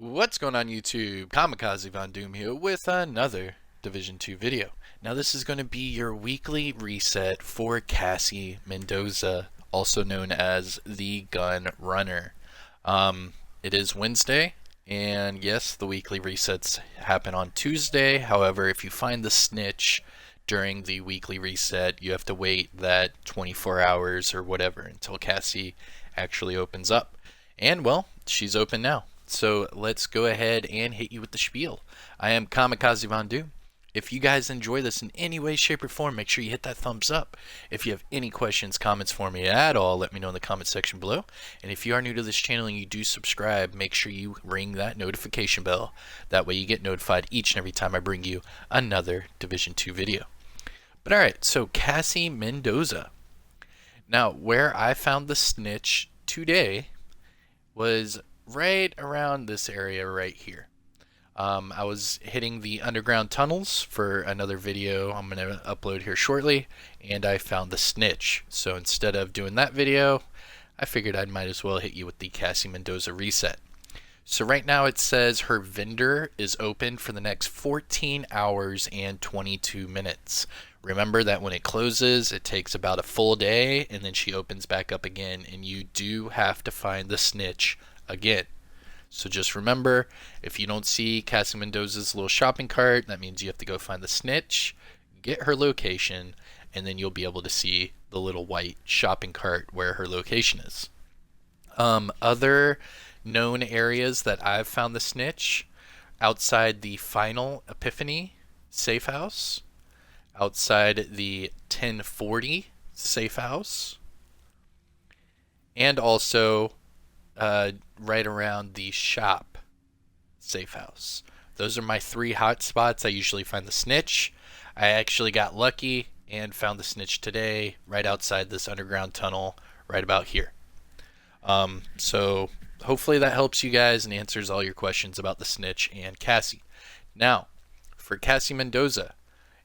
What's going on YouTube? Kamikazevondoom here with another Division 2 video. Now this is going to be your weekly reset for Cassie Mendoza, also known as the Gun Runner. It is Wednesday, and yes, the weekly resets happen on Tuesday. However, if you find the Snitch during the weekly reset, you have to wait that 24 hours or whatever until Cassie actually opens up. And well, she's open now. So let's go ahead and hit you with the spiel. I am Kamikazevondoom. If you guys enjoy this in any way, shape, or form, make sure you hit that thumbs up. If you have any questions, comments for me at all, let me know in the comment section below. And if you are new to this channel and you do subscribe, make sure you ring that notification bell. That way you get notified each and every time I bring you another Division 2 video. But alright, so Cassie Mendoza. Now, where I found the Snitch today was right around this area right here. I was hitting the underground tunnels for another video I'm going to upload here shortly, and I found the Snitch. So instead of doing that video, I figured I might as well hit you with the Cassie Mendoza reset. So right now it says her vendor is open for the next 14 hours and 22 minutes. Remember that when it closes, it takes about a full day, and then she opens back up again, and you do have to find the Snitch again. So just remember, if you don't see Cassie Mendoza's little shopping cart, that means you have to go find the Snitch, get her location, and then you'll be able to see the little white shopping cart where her location is. Other known areas that I've found the Snitch: outside the final Epiphany safe house, outside the 1040 safe house, and also right around the shop safe house. Those are my three hot spots. I usually find the Snitch. I actually got lucky and found the Snitch today right outside this underground tunnel right about here. So hopefully that helps you guys and answers all your questions about the Snitch and Cassie. Now, for Cassie Mendoza,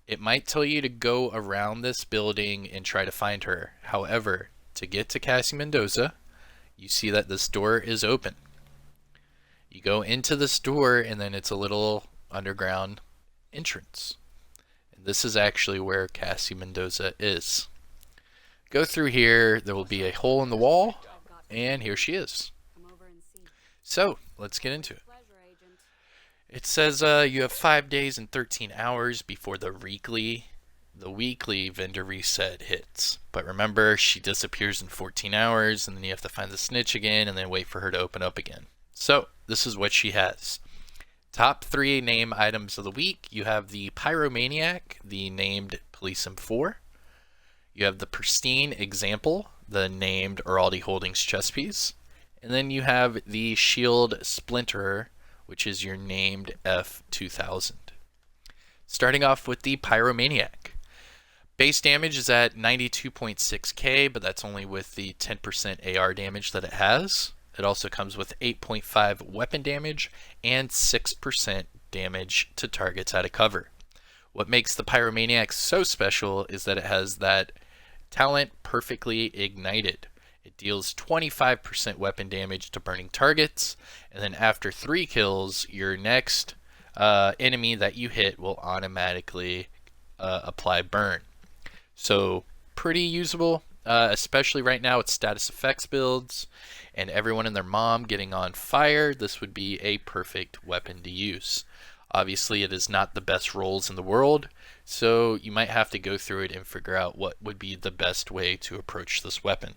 it might tell you to go around this building and try to find her. However, to get to Cassie Mendoza, you see that this door is open. You go into this door, and then it's a little underground entrance. And this is actually where Cassie Mendoza is. Go through here, there will be a hole in the wall, and here she is. So, let's get into it. It says you have 5 days and 13 hours before the weekly vendor reset hits. But remember, she disappears in 14 hours, and then you have to find the Snitch again and then wait for her to open up again. So this is what she has. Top 3 name items of the week. You have the Pyromaniac, the named Police M4. You have the Pristine Example, the named Araldi Holdings chess piece. And then you have the Shield Splinter, which is your named F2000. Starting off with the Pyromaniac. Base damage is at 92.6k, but that's only with the 10% AR damage that it has. It also comes with 8.5 weapon damage and 6% damage to targets out of cover. What makes the Pyromaniac so special is that it has that talent Perfectly Ignited. It deals 25% weapon damage to burning targets, and then after 3 kills, your next enemy that you hit will automatically apply burn. So pretty usable, especially right now with status effects builds and everyone and their mom getting on fire. This would be a perfect weapon to use. Obviously, it is not the best rolls in the world, so you might have to go through it and figure out what would be the best way to approach this weapon.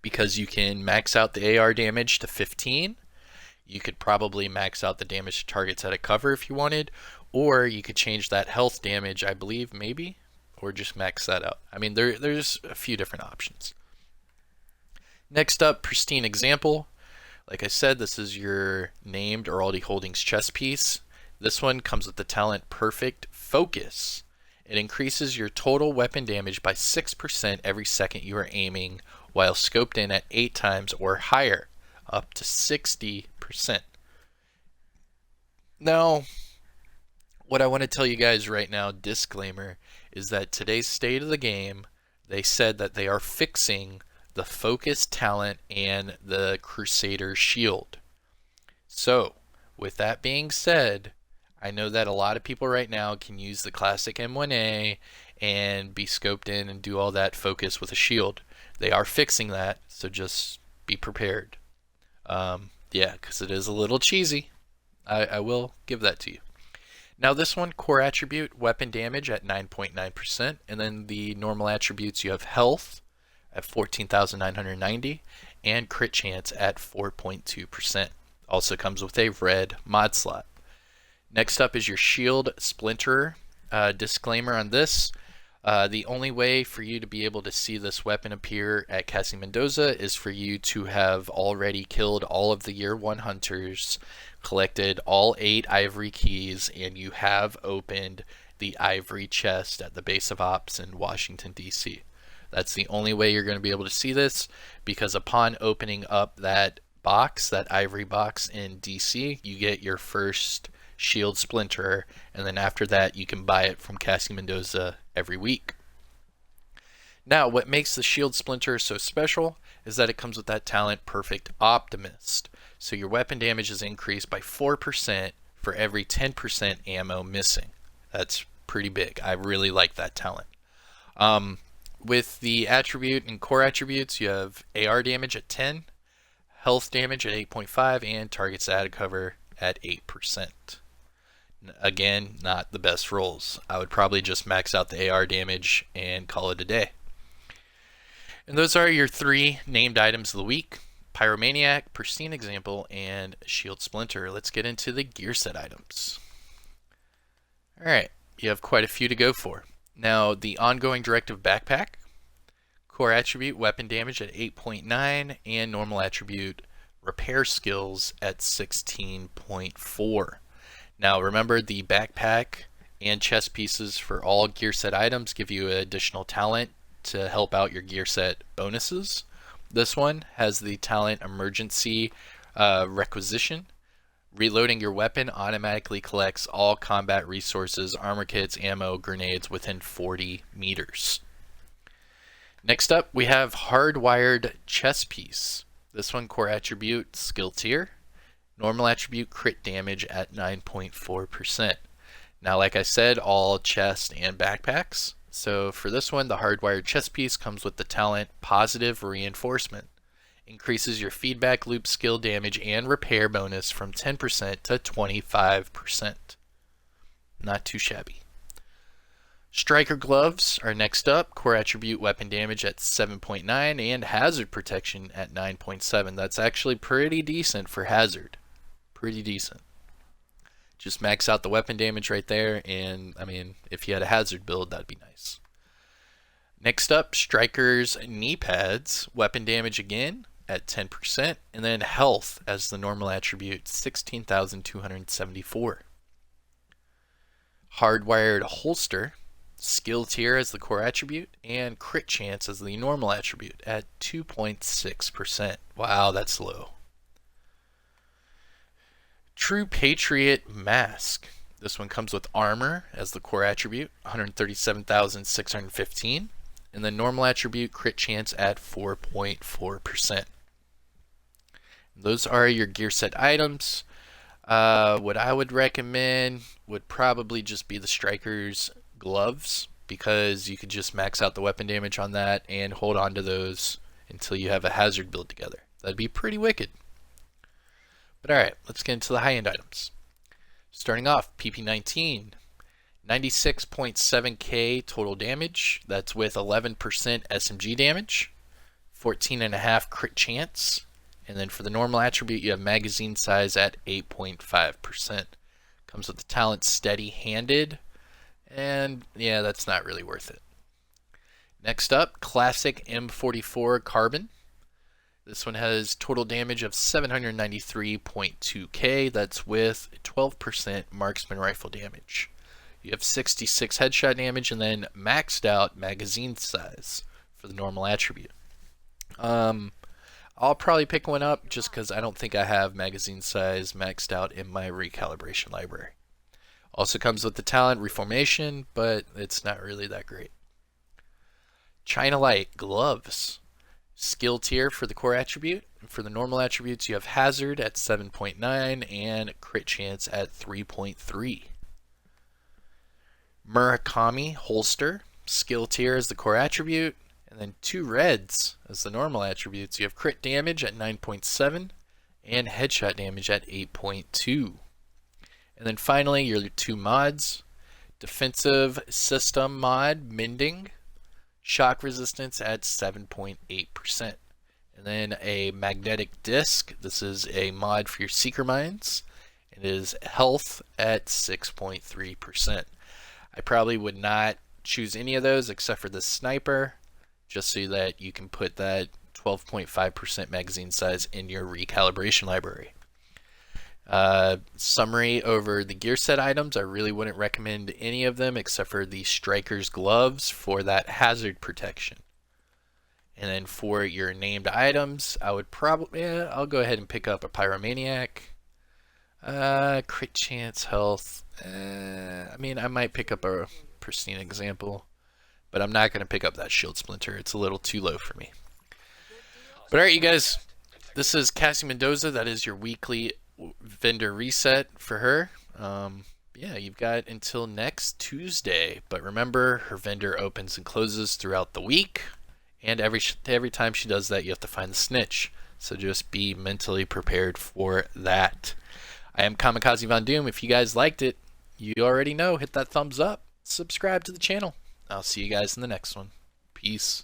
Because you can max out the AR damage to 15, you could probably max out the damage to targets out of cover if you wanted, or you could change that health damage, I believe, maybe, or just max that out. I mean, there's a few different options. Next up, Pristine Example. Like I said, this is your named Araldi Holdings chess piece. This one comes with the talent Perfect Focus. It increases your total weapon damage by 6% every second you are aiming, while scoped in at 8 times or higher, up to 60%. Now, what I want to tell you guys right now, disclaimer, is that today's state of the game, they said that they are fixing the Focus talent and the Crusader shield. So With that being said, I know that a lot of people right now can use the classic M1A and be scoped in and do all that focus with a shield. They are fixing that, so just be prepared. Yeah, because it is a little cheesy. I will give that to you. Now this one, core attribute, weapon damage at 9.9%, and then the normal attributes, you have health at 14,990, and crit chance at 4.2%. Also comes with a red mod slot. Next up is your shield Splinter. Disclaimer on this, the only way for you to be able to see this weapon appear at Cassie Mendoza is for you to have already killed all of the year 1 hunters, collected all 8 ivory keys, and you have opened the ivory chest at the base of ops in Washington, D.C. That's the only way you're going to be able to see this, because upon opening up that box, that ivory box in DC, you get your first shield Splinter, and then after that you can buy it from Cassie Mendoza every week. Now, what makes the shield Splinter so special is that it comes with that talent Perfect Optimist. So your weapon damage is increased by 4% for every 10% ammo missing. That's pretty big. I really like that talent. With the attribute and core attributes, you have AR damage at 10, health damage at 8.5, and target static cover at 8%. Again, not the best rolls. I would probably just max out the AR damage and call it a day. And those are your 3 named items of the week: Pyromaniac, Pristine Example, and Shield Splinter. Let's get into the gear set items. Alright, you have quite a few to go for. Now, the ongoing directive backpack, core attribute weapon damage at 8.9, and normal attribute repair skills at 16.4. Now remember, the backpack and chest pieces for all gear set items give you additional talent to help out your gear set bonuses. This one has the talent Emergency Requisition. Reloading your weapon automatically collects all combat resources, armor kits, ammo, grenades within 40 meters. Next up, we have Hardwired Chest Piece. This one, core attribute skill tier. Normal attribute crit damage at 9.4%. Now, like I said, all chest and backpacks. So for this one, the hardwired chest piece comes with the talent Positive Reinforcement. Increases your feedback loop skill damage and repair bonus from 10% to 25%. Not too shabby. Striker Gloves are next up. Core attribute weapon damage at 7.9 and hazard protection at 9.7. That's actually pretty decent for hazard. Pretty decent. Just max out the weapon damage right there, and I mean, if you had a hazard build, that'd be nice. Next up, Striker's Knee Pads. Weapon damage again at 10%, and then health as the normal attribute, 16,274. Hardwired Holster, skill tier as the core attribute, and crit chance as the normal attribute at 2.6%. Wow, that's low. True Patriot Mask. This one comes with armor as the core attribute, 137,615, and the normal attribute crit chance at 4.4%. Those are your gear set items. What I would recommend would probably just be the Striker's Gloves, because you could just max out the weapon damage on that and hold on to those until you have a hazard build together. That'd be pretty wicked. But alright, let's get into the high-end items. Starting off, PP19, 96.7k total damage. That's with 11% SMG damage, 14.5 crit chance, and then for the normal attribute, you have magazine size at 8.5%. Comes with the talent Steady Handed, and yeah, that's not really worth it. Next up, classic M44 Carbon. This one has total damage of 793.2k. That's with 12% marksman rifle damage. You have 66 headshot damage and then maxed out magazine size for the normal attribute. I'll probably pick one up just because I don't think I have magazine size maxed out in my recalibration library. Also comes with the talent Reformation, but it's not really that great. China Light Gloves. Skill tier for the core attribute. For the normal attributes, you have hazard at 7.9 and crit chance at 3.3. Murakami holster. Skill tier is the core attribute. And then 2 reds as the normal attributes. You have crit damage at 9.7 and headshot damage at 8.2. And then finally, your 2 mods. Defensive system mod, mending. Shock resistance at 7.8%. And then a magnetic disc. This is a mod for your seeker mines. It is health at 6.3%. I probably would not choose any of those except for the sniper, just so that you can put that 12.5% magazine size in your recalibration library. Summary over the gear set items. I really wouldn't recommend any of them except for the striker's gloves for that hazard protection. And then for your named items, I would probably, I'll go ahead and pick up a pyromaniac. Crit chance, health. I mean, I might pick up a pristine example, but I'm not going to pick up that shield splinter. It's a little too low for me. But alright, you guys, this is Cassie Mendoza. That is your weekly vendor reset for her. Yeah, you've got until next Tuesday, but remember, her vendor opens and closes throughout the week, and every time she does that, you have to find the snitch. So just be mentally prepared for that. I am Kamikazevondoom. If you guys liked it, you already know, hit that thumbs up, subscribe to the channel. I'll see you guys in the next one. Peace.